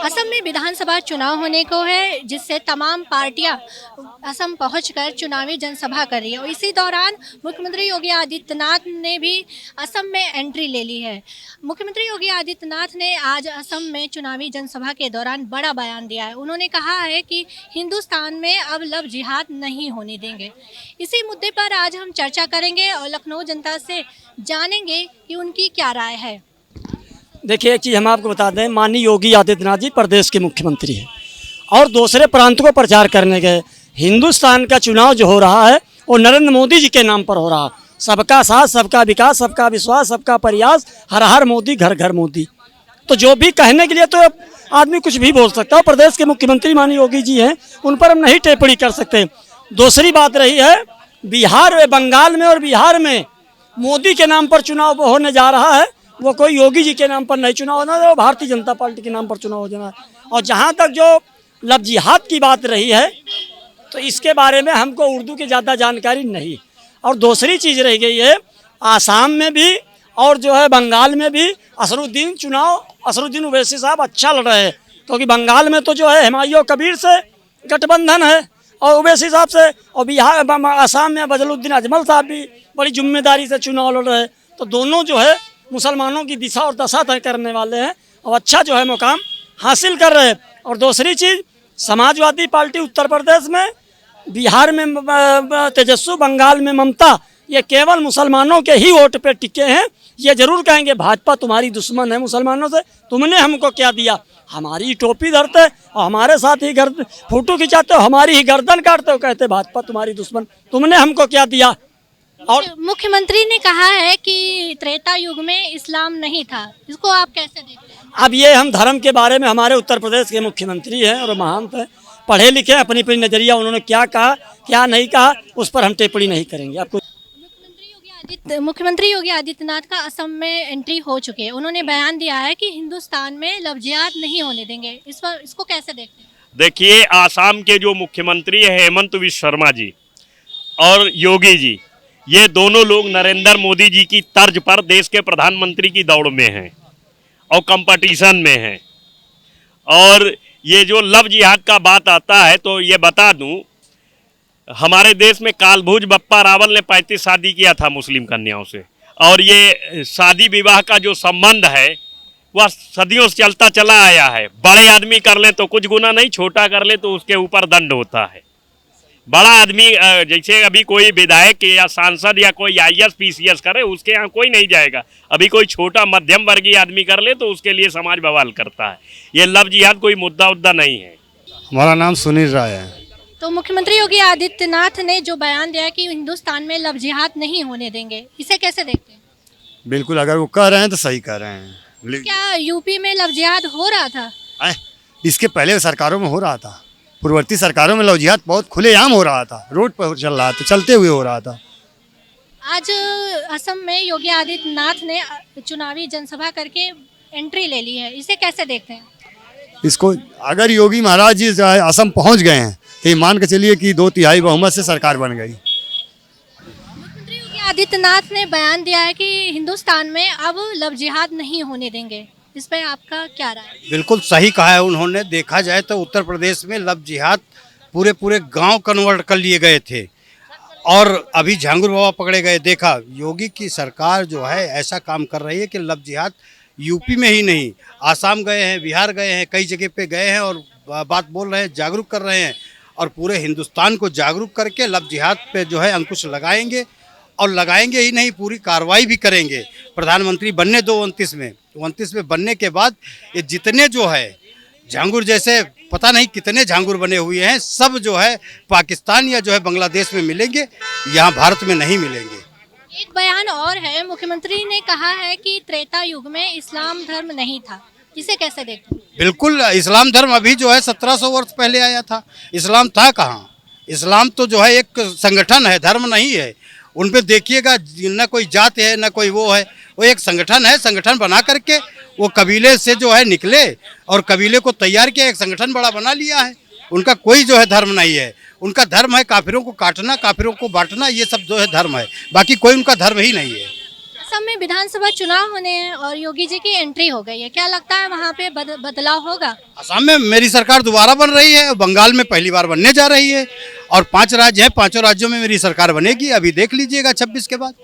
असम में विधानसभा चुनाव होने को है, जिससे तमाम पार्टियां असम पहुंचकर चुनावी जनसभा कर रही है और इसी दौरान मुख्यमंत्री योगी आदित्यनाथ ने भी असम में एंट्री ले ली है। मुख्यमंत्री योगी आदित्यनाथ ने आज असम में चुनावी जनसभा के दौरान बड़ा बयान दिया है। उन्होंने कहा है कि हिंदुस्तान में अब लव जिहाद नहीं होने देंगे। इसी मुद्दे पर आज हम चर्चा करेंगे और लखनऊ जनता से जानेंगे कि उनकी क्या राय है। देखिए, एक चीज़ हम आपको बता दें, माननीय योगी आदित्यनाथ जी प्रदेश के मुख्यमंत्री हैं और दूसरे प्रांत को प्रचार करने गए। हिंदुस्तान का चुनाव जो हो रहा है वो नरेंद्र मोदी जी के नाम पर हो रहा है। सबका साथ, सबका विकास, सबका विश्वास, सबका प्रयास, हर हर मोदी, घर घर मोदी। तो जो भी कहने के लिए तो आदमी कुछ भी बोल सकता है। प्रदेश के मुख्यमंत्री माननीय योगी जी हैं, उन पर हम नहीं टिप्पणी कर सकते। दूसरी बात रही है, बिहार में, बंगाल में और बिहार में मोदी के नाम पर चुनाव होने जा रहा है। वो कोई योगी जी के नाम पर नहीं चुनाव होना है, वो भारतीय जनता पार्टी के नाम पर चुनाव हो जाना है। और जहाँ तक जो लव जिहाद की बात रही है, तो इसके बारे में हमको उर्दू की ज़्यादा जानकारी नहीं। और दूसरी चीज़ रह गई है, आसाम में भी और जो है बंगाल में भी असरुद्दीन ओवैसी साहब अच्छा लड़ रहे हैं, क्योंकि बंगाल में तो जो है हुमायूं कबीर से गठबंधन है और ओवैसी साहब से, और बिहार आसाम में बदरुद्दीन अजमल साहब भी बड़ी जिम्मेदारी से चुनाव लड़ रहे हैं। तो दोनों जो है मुसलमानों की दिशा और दशा तय करने वाले हैं और अच्छा जो है मुकाम हासिल कर रहे हैं। और दूसरी चीज़, समाजवादी पार्टी उत्तर प्रदेश में, बिहार में तेजस्वी, बंगाल में ममता, ये केवल मुसलमानों के ही वोट पे टिके हैं। ये जरूर कहेंगे भाजपा तुम्हारी दुश्मन है मुसलमानों से, तुमने हमको क्या दिया, हमारी टोपी धरते और हमारे साथ ही फोटो खिंचाते हो, हमारी ही गर्दन काटते हो, कहते भाजपा तुम्हारी दुश्मन, तुमने हमको क्या दिया। और मुख्यमंत्री ने कहा है कि त्रेता युग में इस्लाम नहीं था, इसको आप कैसे देखते हैं? अब ये हम धर्म के बारे में, हमारे उत्तर प्रदेश के मुख्यमंत्री हैं और महंत हैं, पढ़े लिखे, अपनी अपनी नज़रिया, उन्होंने क्या कहा क्या नहीं कहा उस पर हम टिप्पणी नहीं करेंगे। आपको मुख्यमंत्री योगी आदित्यनाथ का असम में एंट्री हो चुकी है। उन्होंने बयान दिया है कि हिंदुस्तान में लव जिहाद नहीं होने देंगे। इसको कैसे देखते हैं? देखिए, आसाम के जो मुख्यमंत्री है हेमंत विश्व शर्मा जी और योगी जी, ये दोनों लोग नरेंद्र मोदी जी की तर्ज पर देश के प्रधानमंत्री की दौड़ में हैं और कंपटीशन में हैं। और ये जो लव जिहाद का बात आता है, तो ये बता दूं, हमारे देश में कालभूज बप्पा रावल ने 35 शादी किया था मुस्लिम कन्याओं से, और ये शादी विवाह का जो संबंध है वह सदियों से चलता चला आया है। बड़े आदमी कर ले तो कुछ गुना नहीं, छोटा कर ले तो उसके ऊपर दंड होता है। बड़ा आदमी, जैसे अभी कोई विधायक या सांसद या कोई IAS PCS करे, उसके यहाँ कोई नहीं जाएगा। अभी कोई छोटा मध्यम वर्गीय आदमी कर ले तो उसके लिए समाज बवाल करता है। ये लव जिहाद कोई मुद्दा नहीं है। हमारा नाम सुनील राय है। तो मुख्यमंत्री योगी आदित्यनाथ ने जो बयान दिया कि हिंदुस्तान में लव जिहाद नहीं होने देंगे, इसे कैसे देखते हैं? बिल्कुल, अगर वो कह रहे हैं तो सही कह रहे हैं। क्या यूपी में लव जिहाद हो रहा था? इसके पहले सरकारों में हो रहा था, पूर्ववर्ती सरकारों में लव जिहाद बहुत खुलेआम हो रहा था, रोड पर चल रहा था, चलते हुए हो रहा था। आज असम में योगी आदित्यनाथ ने चुनावी जनसभा करके एंट्री ले ली है, इसे कैसे देखते हैं? इसको अगर योगी महाराज जी असम पहुंच गए हैं तो ये मान के चलिए कि 2/3 बहुमत से सरकार बन गई। मुख्यमंत्री योगी आदित्यनाथ ने बयान दिया है कि हिंदुस्तान में अब लव जिहाद नहीं होने देंगे, इस पर आपका क्या राय है? बिल्कुल सही कहा है उन्होंने। देखा जाए तो उत्तर प्रदेश में लव जिहाद पूरे गांव कन्वर्ट कर लिए गए थे और अभी झांगुर बाबा पकड़े गए। देखा, योगी की सरकार जो है ऐसा काम कर रही है कि लव जिहाद यूपी में ही नहीं, आसाम गए हैं, बिहार गए हैं, कई जगह पे गए हैं और बात बोल रहे हैं, जागरूक कर रहे हैं और पूरे हिंदुस्तान को जागरूक करके लव जिहाद पे जो है अंकुश लगाएंगे। और लगाएंगे ही नहीं, पूरी कार्रवाई भी करेंगे। प्रधानमंत्री बनने दो 29 में बनने के बाद ये जितने जो है झांगुर, जैसे पता नहीं कितने झांगुर बने हुए हैं, सब जो है पाकिस्तान या जो है बांग्लादेश में मिलेंगे, यहाँ भारत में नहीं मिलेंगे। एक बयान और है, मुख्यमंत्री ने कहा है कि त्रेता युग में इस्लाम धर्म नहीं था, इसे कैसे देखते हैं? बिल्कुल, इस्लाम धर्म अभी जो है 1700 वर्ष पहले आया था। इस्लाम था कहाँ? इस्लाम तो जो है एक संगठन है, धर्म नहीं है। उन पे देखिएगा, न कोई जात है न कोई वो है, वो एक संगठन है। संगठन बना करके वो कबीले से जो है निकले और कबीले को तैयार किया, एक संगठन बड़ा बना लिया है। उनका कोई जो है धर्म नहीं है। उनका धर्म है काफिरों को काटना, काफिरों को बांटना, ये सब जो है धर्म है। बाकी कोई उनका धर्म ही नहीं है। असम में विधानसभा चुनाव होने हैं और योगी जी की एंट्री हो गई है, क्या लगता है वहाँ पे बदलाव होगा? असम में मेरी सरकार दोबारा बन रही है, बंगाल में पहली बार बनने जा रही है और 5 राज्य हैं, 5 राज्यों में मेरी सरकार बनेगी। अभी देख लीजिएगा 26 के बाद।